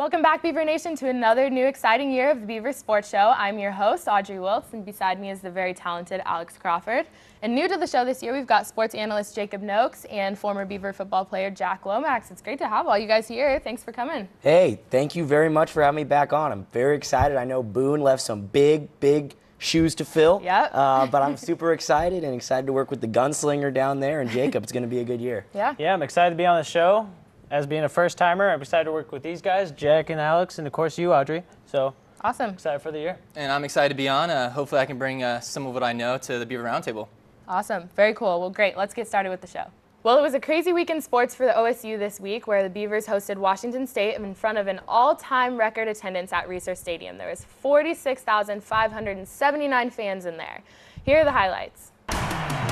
Welcome back, Beaver Nation, to another new exciting year of the Beaver Sports Show. I'm your host, Audrey Wiltz, and beside me is the very talented Alex Crawford. And new to the show this year, we've got sports analyst Jacob Nokes and former Beaver football player Jack Lomax. It's great to have all you guys here. Thanks for coming. Hey, thank you very much for having me back on. I'm very excited. I know Boone left some big shoes to fill. Yep. But I'm super excited and excited to work with the gunslinger down there and Jacob. It's going to be a good year. Yeah, I'm excited to be on the show. As being a first-timer, I'm excited to work with these guys, Jack and Alex, and of course you, Audrey. So awesome. Excited for the year. And I'm excited to be on. Hopefully I can bring some of what I know to the Beaver Roundtable. Awesome. Very cool. Well, great. Let's get started with the show. Well, it was a crazy week in sports for the OSU this week, where the Beavers hosted Washington State in front of an all-time record attendance at Reser Stadium. There was 46,579 fans in there. Here are the highlights.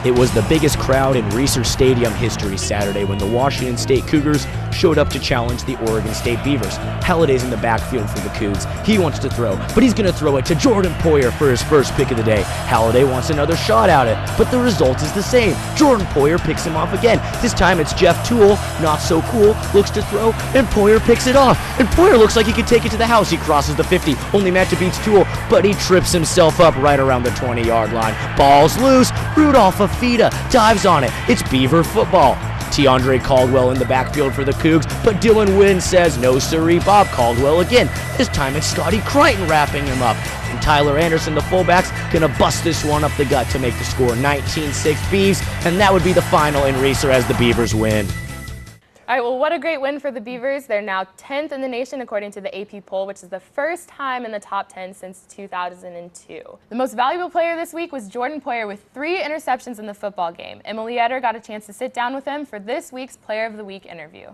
It was the biggest crowd in Reser Stadium history Saturday when the Washington State Cougars showed up to challenge the Oregon State Beavers. Halliday's in the backfield for the Cougs. He wants to throw, but he's going to throw it to Jordan Poyer for his first pick of the day. Halliday wants another shot at it, but the result is the same. Jordan Poyer picks him off again. This time it's Jeff Toole, not so cool, looks to throw, and Poyer picks it off. And Poyer looks like he could take it to the house. He crosses the 50, only match beats Toole, but he trips himself up right around the 20-yard line. Ball's loose. Rudolph Afida dives on it. It's Beaver football. Tiandre Caldwell in the backfield for the Cougs, but Dylan Wynn says no siree. Bob Caldwell again. This time it's Scotty Crichton wrapping him up. And Tyler Anderson, the fullback's gonna bust this one up the gut to make the score 19-6 Beavs, and that would be the final in Reser as the Beavers win. All right, well, what a great win for the Beavers. They're now 10th in the nation according to the AP poll, which is the first time in the top 10 since 2002. The most valuable player this week was Jordan Poyer with 3 interceptions in the football game. Emily Etter got a chance to sit down with him for this week's Player of the Week interview.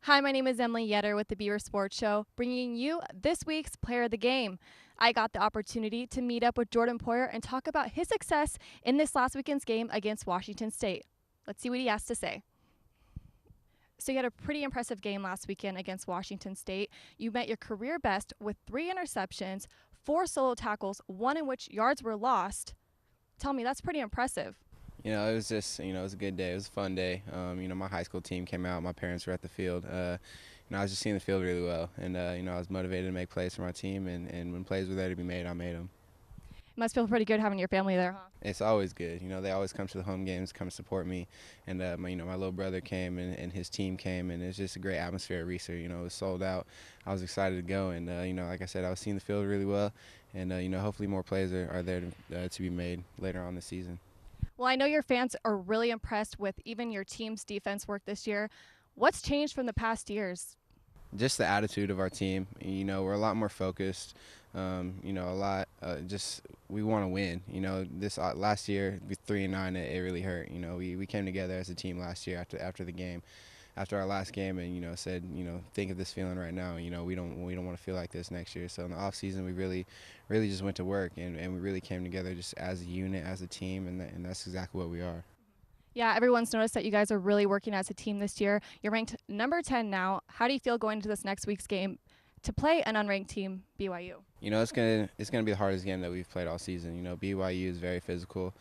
Hi, my name is Emily Yetter with the Beaver Sports Show, bringing you this week's Player of the Game. I got the opportunity to meet up with Jordan Poyer and talk about his success in this last weekend's game against Washington State. Let's see what he has to say. So you had a pretty impressive game last weekend against Washington State. You met your career best with 3 interceptions, 4 solo tackles, 1 in which yards were lost. Tell me, that's pretty impressive. You know, it was just, it was a good day. It was a fun day. My high school team came out. My parents were at the field. I was just seeing the field really well. And, I was motivated to make plays for my team. And when plays were there to be made, I made them. Must feel pretty good having your family there, huh? It's always good. They always come to the home games, come support me. And, my little brother came and his team came. And it's just a great atmosphere at Reser. It was sold out. I was excited to go. And, like I said, I was seeing the field really well. And, hopefully more plays are there to be made later on this season. Well, I know your fans are really impressed with even your team's defense work this year. What's changed from the past years? Just the attitude of our team. We're a lot more focused. We want to win. This last year, 3-9, it really hurt. We came together as a team last year after the game, after our last game, and said, think of this feeling right now. We don't want to feel like this next year. So in the off season, we really just went to work, and we really came together just as a unit, as a team, and that's exactly what we are. Yeah, everyone's noticed that you guys are really working as a team this year. You're ranked number 10 now. How do you feel going into this next week's game to play an unranked team, BYU? It's gonna be the hardest game that we've played all season. BYU is very physical,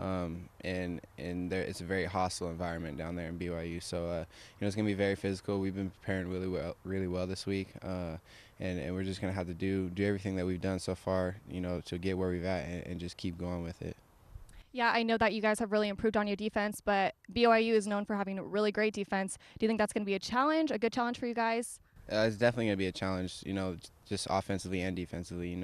and it's a very hostile environment down there in BYU. So it's gonna be very physical. We've been preparing really well this week, and we're just gonna have to do everything that we've done so far, to get where we've at and just keep going with it. Yeah, I know that you guys have really improved on your defense, but BYU is known for having a really great defense. Do you think that's going to be a good challenge for you guys? It's definitely going to be a challenge, just offensively and defensively.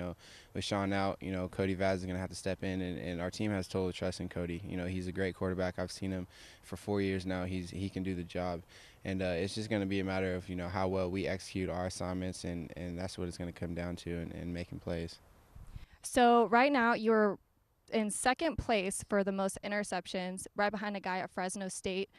With Sean out, Cody Vaz is going to have to step in, and our team has total trust in Cody. He's a great quarterback. I've seen him for 4 years now. He can do the job. And it's just going to be a matter of, how well we execute our assignments, and that's what it's going to come down to, and making plays. So right now you're in second place for the most interceptions, right behind a guy at Fresno State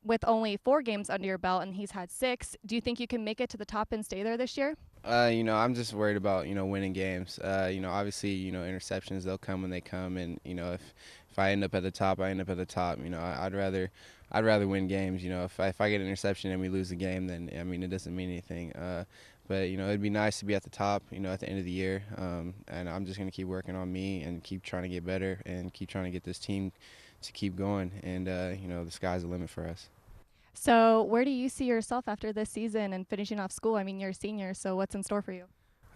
with only 4 games under your belt, and he's had 6. Do you think you can make it to the top and stay there this year? I'm just worried about, winning games. Obviously, interceptions, they'll come when they come, and, if I end up at the top, I end up at the top. I'd rather win games. If I get an interception and we lose the game, then, it doesn't mean anything. But, it'd be nice to be at the top, at the end of the year. And I'm just going to keep working on me and keep trying to get better and keep trying to get this team to keep going. And, the sky's the limit for us. So where do you see yourself after this season and finishing off school? I mean, you're a senior, so what's in store for you?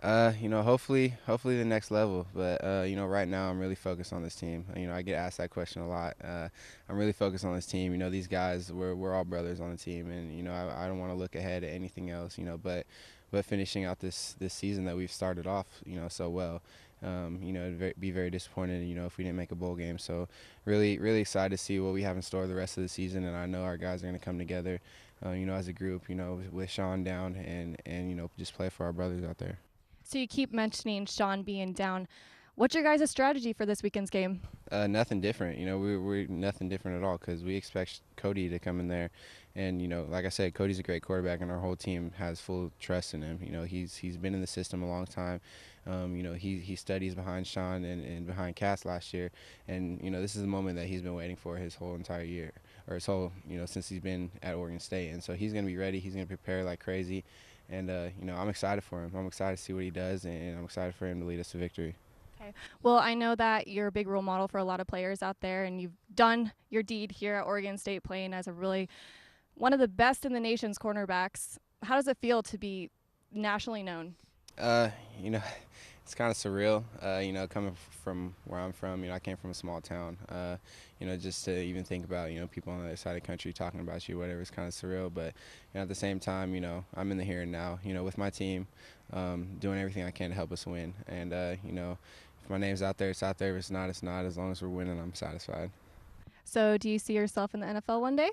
Hopefully the next level. But right now I'm really focused on this team. I get asked that question a lot. I'm really focused on this team. These guys, we're all brothers on the team, and I don't want to look ahead at anything else. But finishing out this season that we've started off, so well. Be very disappointed, if we didn't make a bowl game. So really excited to see what we have in store the rest of the season, and I know our guys are going to come together, as a group, with Sean down and just play for our brothers out there. So you keep mentioning Sean being down. What's your guys' strategy for this weekend's game? Nothing different. We're nothing different at all because we expect Cody to come in there. And, like I said, Cody's a great quarterback, and our whole team has full trust in him. He's been in the system a long time. He studies behind Sean and behind Cass last year. And, this is the moment that he's been waiting for his whole entire year, or his whole, since he's been at Oregon State. And so he's going to be ready. He's going to prepare like crazy. And, I'm excited for him. I'm excited to see what he does, and I'm excited for him to lead us to victory. Okay. Well, I know that you're a big role model for a lot of players out there, and you've done your deed here at Oregon State playing as one of the best in the nation's cornerbacks. How does it feel to be nationally known? It's kind of surreal, coming from where I'm from. I came from a small town. Just to even think about, people on the other side of the country talking about you, whatever, it's kind of surreal. But at the same time, I'm in the here and now, with my team, doing everything I can to help us win. And, if my name's out there, it's out there. If it's not, it's not. As long as we're winning, I'm satisfied. So do you see yourself in the NFL one day?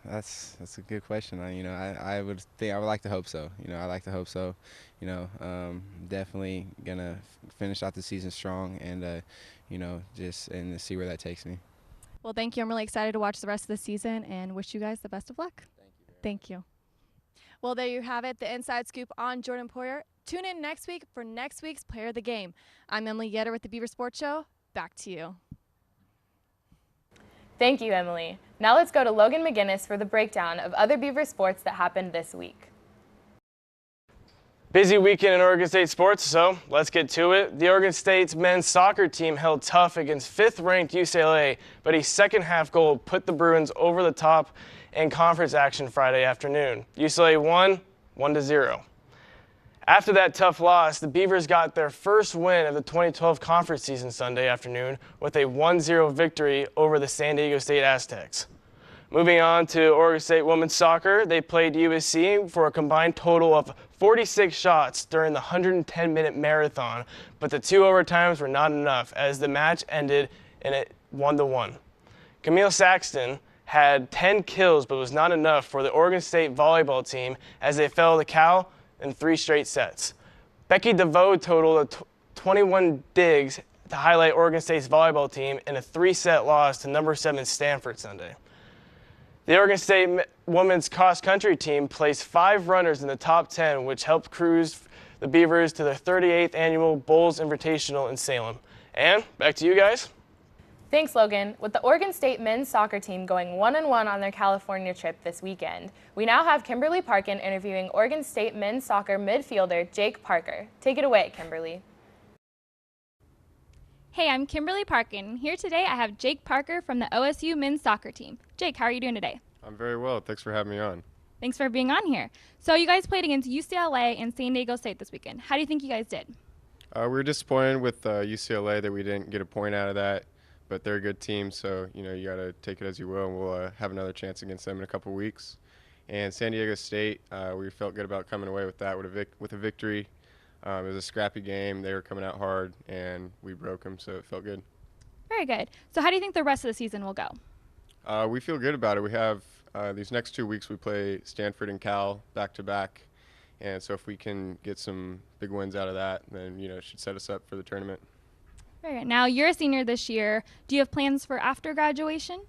That's a good question. I would like to hope so. I like to hope so. Definitely gonna finish out the season strong, and just see where that takes me. Well, thank you. I'm really excited to watch the rest of the season and wish you guys the best of luck. Thank you. Well, there you have it, the inside scoop on Jordan Poyer. Tune in next week for next week's Player of the Game. I'm Emily Yetter with the Beaver Sports Show. Back to you. Thank you, Emily. Now let's go to Logan McGinnis for the breakdown of other Beaver sports that happened this week. Busy weekend in Oregon State sports, so let's get to it. The Oregon State's men's soccer team held tough against 5th-ranked UCLA, but a second-half goal put the Bruins over the top in conference action Friday afternoon. UCLA won 1-0. After that tough loss, the Beavers got their first win of the 2012 conference season Sunday afternoon with a 1-0 victory over the San Diego State Aztecs. Moving on to Oregon State women's soccer, they played USC for a combined total of 46 shots during the 110-minute marathon, but the 2 overtimes were not enough as the match ended in a 1-1. Camille Saxton had 10 kills but was not enough for the Oregon State volleyball team as they fell to Cal in 3 straight sets. Becky DeVoe totaled 21 digs to highlight Oregon State's volleyball team in a 3-set loss to number 7 Stanford Sunday. The Oregon State women's cross-country team placed 5 runners in the top 10, which helped cruise the Beavers to their 38th annual Bowls Invitational in Salem. And back to you guys. Thanks, Logan. With the Oregon State men's soccer team going 1-1 on their California trip this weekend, we now have Kimberly Parkin interviewing Oregon State men's soccer midfielder Jake Parker. Take it away, Kimberly. Hey, I'm Kimberly Parkin. Here today I have Jake Parker from the OSU men's soccer team. Jake, how are you doing today? I'm very well. Thanks for having me on. Thanks for being on here. So you guys played against UCLA and San Diego State this weekend. How do you think you guys did? We were disappointed with UCLA that we didn't get a point out of that, but they're a good team, so you got to take it as you will, and we'll have another chance against them in a couple weeks. And San Diego State, we felt good about coming away with that with a victory. It was a scrappy game. They were coming out hard, and we broke them, so it felt good. Very good. So how do you think the rest of the season will go? We feel good about it. We have these next 2 weeks we play Stanford and Cal back-to-back, and so if we can get some big wins out of that, then it should set us up for the tournament. Very good. Now, you're a senior this year. Do you have plans for after graduation?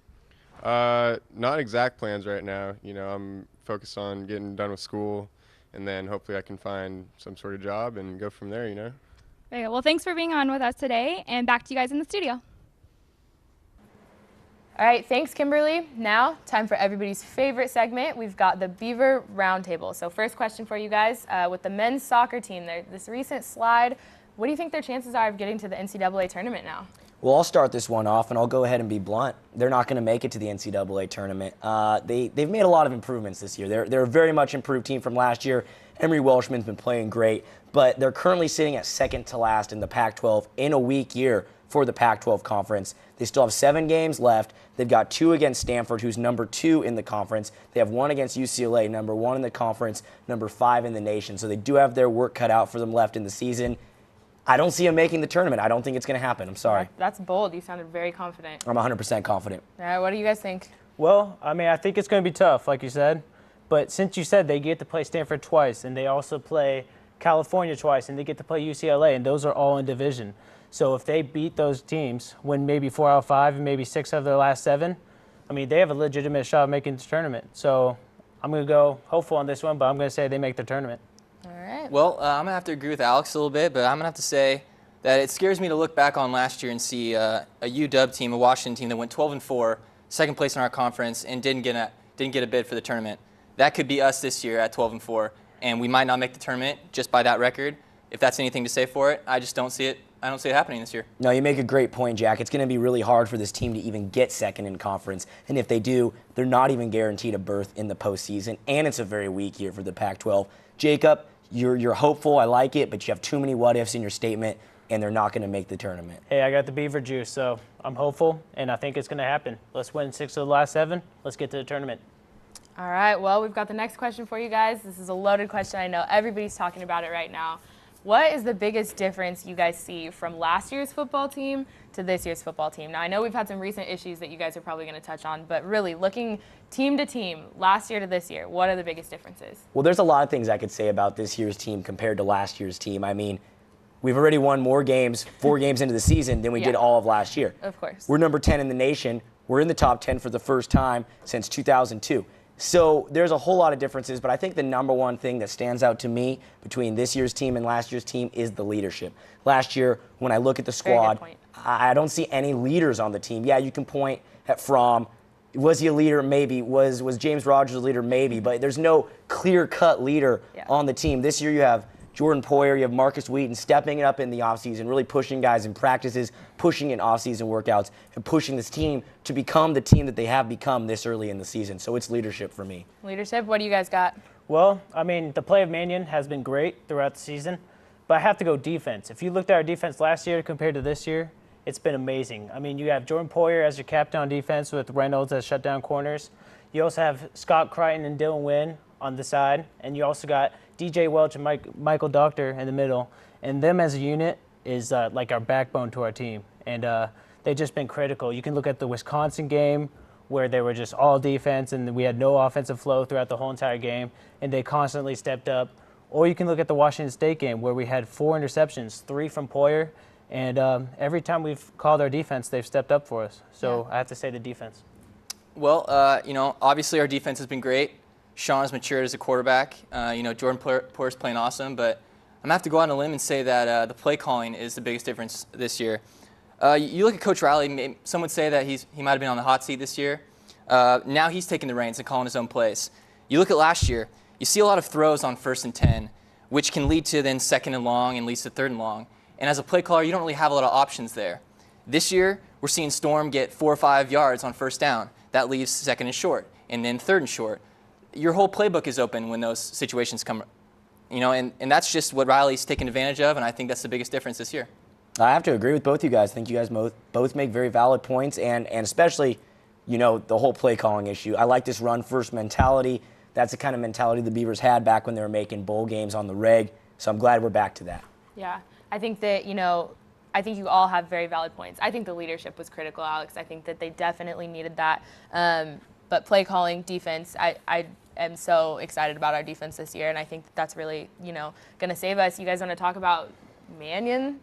Not exact plans right now. I'm focused on getting done with school, and then hopefully I can find some sort of job and go from there, Very good. Well, thanks for being on with us today, and back to you guys in the studio. All right, thanks, Kimberly. Now, time for everybody's favorite segment. We've got the Beaver Roundtable. So first question for you guys. With the men's soccer team, this recent slide, what do you think their chances are of getting to the NCAA tournament now? Well, I'll start this one off, and I'll go ahead and be blunt. They're not going to make it to the NCAA tournament. They've made a lot of improvements this year. They're a very much improved team from last year. Emery Welshman's been playing great, but they're currently sitting at second to last in the Pac-12 in a weak year for the Pac-12 conference. They still have 7 games left. They've got 2 against Stanford, who's number 2 in the conference. They have 1 against UCLA, number 1 in the conference, number 5 in the nation. So they do have their work cut out for them left in the season. I don't see them making the tournament. I don't think it's going to happen. I'm sorry. That's bold. You sounded very confident. I'm 100% confident. All right, what do you guys think? Well, I mean, I think it's going to be tough, like you said. But since you said they get to play Stanford twice, and they also play California twice, and they get to play UCLA, and those are all in division. So if they beat those teams, win maybe 4 out of 5 and maybe 6 of their last 7, I mean, they have a legitimate shot of making the tournament. So I'm going to go hopeful on this one, but I'm going to say they make the tournament. All right. Well, I'm going to have to agree with Alex a little bit, but I'm going to have to say that it scares me to look back on last year and see a UW team, a Washington team that went 12-4, second place in our conference, and didn't get a bid for the tournament. That could be us this year at 12-4, and we might not make the tournament just by that record. If that's anything to say for it, I just don't see it. I don't see it happening this year. No, you make a great point, Jack. It's going to be really hard for this team to even get second in conference. And if they do, they're not even guaranteed a berth in the postseason. And it's a very weak year for the Pac-12. Jacob, you're hopeful. I like it, but you have too many what-ifs in your statement, and they're not going to make the tournament. Hey, I got the Beaver juice, so I'm hopeful, and I think it's going to happen. Let's win 6 of the last 7. Let's get to the tournament. All right, well, we've got the next question for you guys. This is a loaded question. I know everybody's talking about it right now. What is the biggest difference you guys see from last year's football team to this year's football team? Now, I know we've had some recent issues that you guys are probably going to touch on, but really looking team to team, last year to this year, what are the biggest differences? Well, there's a lot of things I could say about this year's team compared to last year's team. I mean, we've already won more games, 4 games into the season, than we did all of last year. Of course. We're number 10 in the nation. We're in the top 10 for the first time since 2002. So there's a whole lot of differences, but I think the number one thing that stands out to me between this year's team and last year's team is the leadership. Last year, when I look at the squad, I don't see any leaders on the team. Yeah, you can point at Fromm. Was he a leader? Maybe. Was James Rogers a leader? Maybe. But there's no clear-cut leader on the team. This year you have Jordan Poyer, you have Marcus Wheaton stepping it up in the offseason, really pushing guys in practices, pushing in offseason workouts, and pushing this team to become the team that they have become this early in the season. So it's leadership for me. Leadership, what do you guys got? Well, I mean, the play of Mannion has been great throughout the season, but I have to go defense. If you looked at our defense last year compared to this year, it's been amazing. I mean, you have Jordan Poyer as your captain on defense with Reynolds as shutdown corners. You also have Scott Crichton and Dylan Wynn on the side, and you also got DJ Welch and Michael Doctor in the middle. And them as a unit is like our backbone to our team. And they've just been critical. You can look at the Wisconsin game where they were just all defense and we had no offensive flow throughout the whole entire game, and they constantly stepped up. Or you can look at the Washington State game where we had 4 interceptions, 3 from Poyer, and every time we've called our defense, they've stepped up for us. So I have to say the defense. Well, obviously our defense has been great. Sean has matured as a quarterback. Jordan Poyer's playing awesome, but I'm going to have to go out on a limb and say that the play calling is the biggest difference this year. You look at Coach Riley, some would say that he might have been on the hot seat this year. Now he's taking the reins and calling his own plays. You look at last year, you see a lot of throws on 1st and 10, which can lead to then 2nd and long and leads to 3rd and long. And as a play caller, you don't really have a lot of options there. This year, we're seeing Storm get 4 or 5 yards on 1st down. That leaves 2nd and short, and then 3rd and short. Your whole playbook is open when those situations come, and that's just what Riley's taken advantage of, and I think that's the biggest difference this year. I have to agree with both you guys. I think you guys both make very valid points, and especially, the whole play calling issue. I like this run-first mentality. That's the kind of mentality the Beavers had back when they were making bowl games on the reg, so I'm glad we're back to that. Yeah, I think that, I think you all have very valid points. I think the leadership was critical, Alex. I think that they definitely needed that. But play calling, defense, I am so excited about our defense this year, and I think that's really, going to save us. You guys want to talk about Mannion?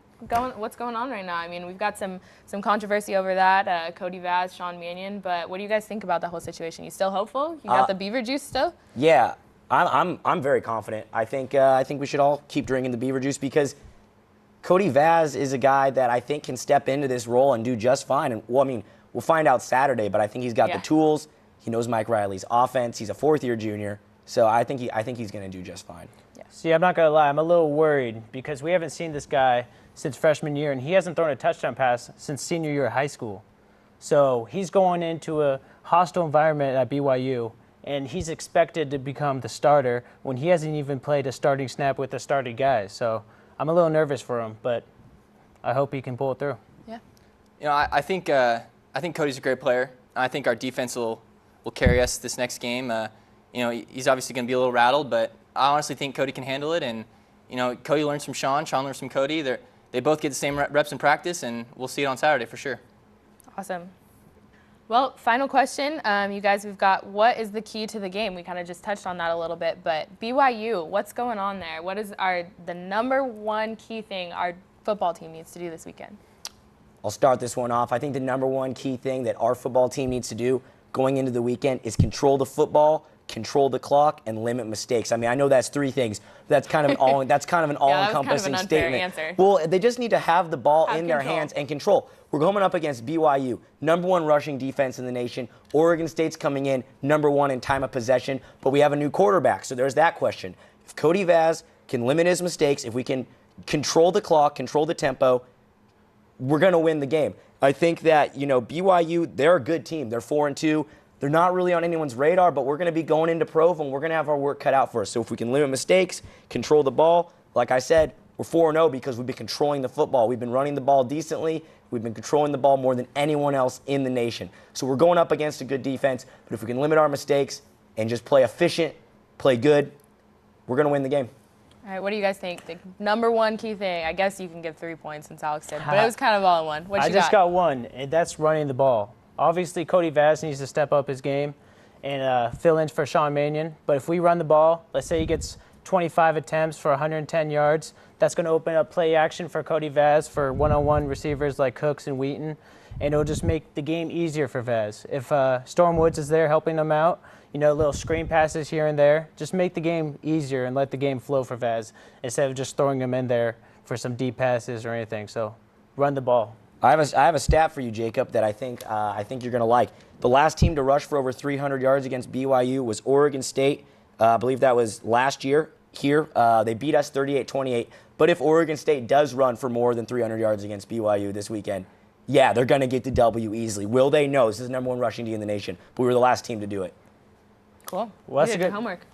What's going on right now? I mean, we've got some controversy over that, Cody Vaz, Sean Mannion, but what do you guys think about the whole situation? You still hopeful? You got the Beaver juice still? Yeah, I'm very confident. I think we should all keep drinking the Beaver juice because Cody Vaz is a guy that I think can step into this role and do just fine. And we'll find out Saturday, but I think he's got the tools. He knows Mike Riley's offense. He's a 4th-year junior. So I think he's going to do just fine. Yeah. See, I'm not going to lie. I'm a little worried because we haven't seen this guy since freshman year, and he hasn't thrown a touchdown pass since senior year of high school. So he's going into a hostile environment at BYU, and he's expected to become the starter when he hasn't even played a starting snap with the starting guys. So I'm a little nervous for him, but I hope he can pull it through. Yeah. You know, I think Cody's a great player. I think our defense will carry us this next game. You know, he's obviously going to be a little rattled, but I honestly think Cody can handle it. And, you know, Cody learns from Sean. Sean learns from Cody. They both get the same reps in practice, and we'll see it on Saturday for sure. Awesome. Well, final question. You guys, we've got what is the key to the game? We kind of just touched on that a little bit, but BYU, what's going on there? What is the number one key thing our football team needs to do this weekend? I'll start this one off. I think the number one key thing that our football team needs to do going into the weekend is control the football, control the clock, and limit mistakes. I mean, I know that's three things. That's kind of an all-encompassing statement. Answer. Well, they just need to have the ball Have in their control. hands and control. We're coming up against BYU, number one rushing defense in the nation. Oregon State's coming in number one in time of possession, but we have a new quarterback, so there's that question. If Cody Vaz can limit his mistakes, if we can control the clock, control the tempo, we're going to win the game. I think that, you know, BYU, they're a good team. They're 4-2. They're not really on anyone's radar, but we're going to be going into Prov, and we're going to have our work cut out for us. So if we can limit mistakes, control the ball, like I said, we're 4-0 because we've been controlling the football. We've been running the ball decently. We've been controlling the ball more than anyone else in the nation. So we're going up against a good defense, but if we can limit our mistakes and just play efficient, play good, we're going to win the game. All right, what do you guys think? The number one key thing, I guess you can give 3 points since Alex did, but it was kind of all in one. What you I just got one, and that's running the ball. Obviously, Cody Vaz needs to step up his game and fill in for Sean Mannion. But if we run the ball, let's say he gets 25 attempts for 110 yards, that's going to open up play action for Cody Vaz for one-on-one receivers like Cooks and Wheaton, and it'll just make the game easier for Vaz. If Storm Woods is there helping him out, you know, little screen passes here and there, just make the game easier and let the game flow for Vaz instead of just throwing him in there for some deep passes or anything. So run the ball. I have a stat for you, Jacob, that I think you're going to like. The last team to rush for over 300 yards against BYU was Oregon State. I believe that was last year here. They beat us 38-28. But if Oregon State does run for more than 300 yards against BYU this weekend, yeah, they're going to get the W easily. Will they? No. This is the number one rushing D in the nation. But we were the last team to do it. Cool. Well, You did your homework.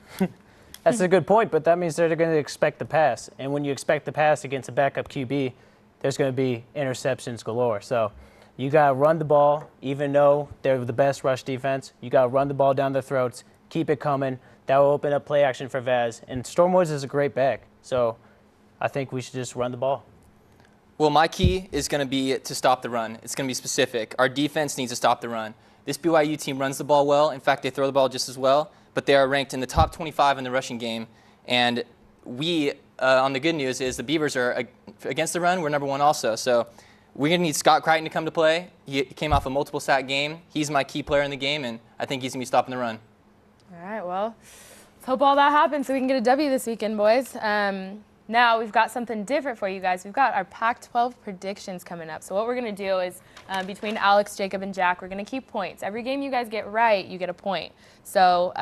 That's a good point, but that means they're going to expect the pass. And when you expect the pass against a backup QB, there's going to be interceptions galore. So you got to run the ball, even though they're the best rush defense. You got to run the ball down their throats, keep it coming. That will open up play action for Vaz. And Storm Woods is a great back. So I think we should just run the ball. Well, my key is going to be to stop the run. It's going to be specific. Our defense needs to stop the run. This BYU team runs the ball well. In fact, they throw the ball just as well. But they are ranked in the top 25 in the rushing game. And we, on the good news, is the Beavers are against the run. We're number one also. So we're going to need Scott Crichton to come to play. He came off a multiple sack game. He's my key player in the game, and I think he's going to be stopping the run. All right, well, let's hope all that happens so we can get a W this weekend, boys. Now we've got something different for you guys. We've got our Pac12 predictions coming up. So what we're going to do is between Alex, Jacob, and Jack, we're going to keep points. Every game you guys get right, you get a point. So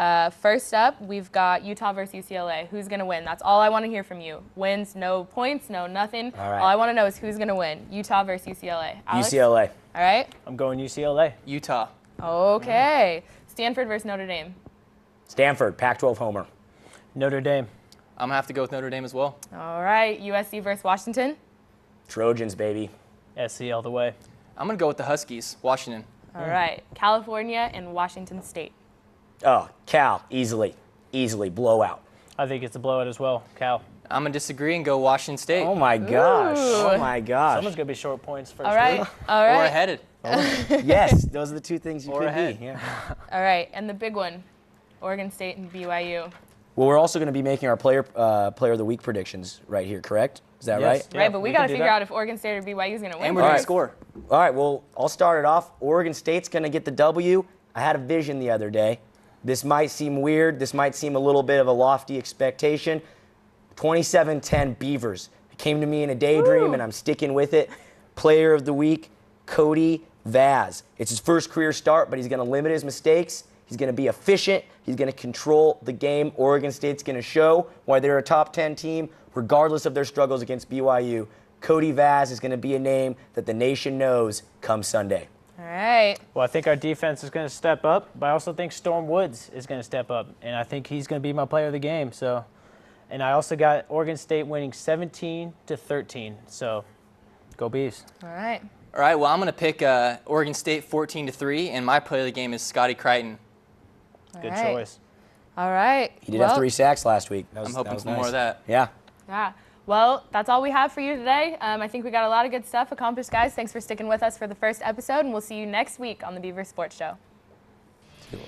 first up, we've got Utah versus UCLA. Who's going to win? That's all I want to hear from you. Wins, no points, no nothing. All right. All I want to know is who's going to win. Utah versus UCLA. Alex? UCLA. All right. I'm going UCLA. Utah. Okay. Stanford versus Notre Dame. Stanford, Pac-12 homer. Notre Dame. I'm going to have to go with Notre Dame as well. All right. USC versus Washington. Trojans, baby. SC all the way. I'm going to go with the Huskies, Washington. All right. California and Washington State. Oh, Cal, easily, blowout. I think it's a blowout as well. Cal. I'm going to disagree and go Washington State. Oh my gosh, Ooh. oh my gosh. Someone's going to be short points first. All right. week. All Or right. headed. Yes, those are the two things you Or could ahead. be. Yeah. All right. And the big one, Oregon State and BYU. Well, we're also going to be making our player of the week predictions right here, correct? Is that Yes. right? Yeah, Right, but we got to can do figure that. out if Oregon State or BYU is going to win. And we're All going right. to score. All right, well, I'll start it off. Oregon State's going to get the W. I had a vision the other day. This might seem weird. This might seem a little bit of a lofty expectation. 27-10 Beavers. It came to me in a daydream, and I'm sticking with it. Player of the week, Cody Vaz. It's his first career start, but he's going to limit his mistakes. He's going to be efficient. He's going to control the game. Oregon State's going to show why they're a top 10 team, regardless of their struggles against BYU. Cody Vaz is going to be a name that the nation knows come Sunday. All right. Well, I think our defense is going to step up, but I also think Storm Woods is going to step up, and I think he's going to be my player of the game. So, and I also got Oregon State winning 17-13. So, go Beavs. All right. All right, well, I'm going to pick Oregon State 14-3, and my player of the game is Scotty Crichton. Good choice. All right. He did have 3 sacks last week. I'm hoping for nice. more of that. Yeah. Yeah. Well, that's all we have for you today. I think we got a lot of good stuff accomplished, guys. Thanks for sticking with us for the first episode, and we'll see you next week on the Beaver Sports Show. Okay.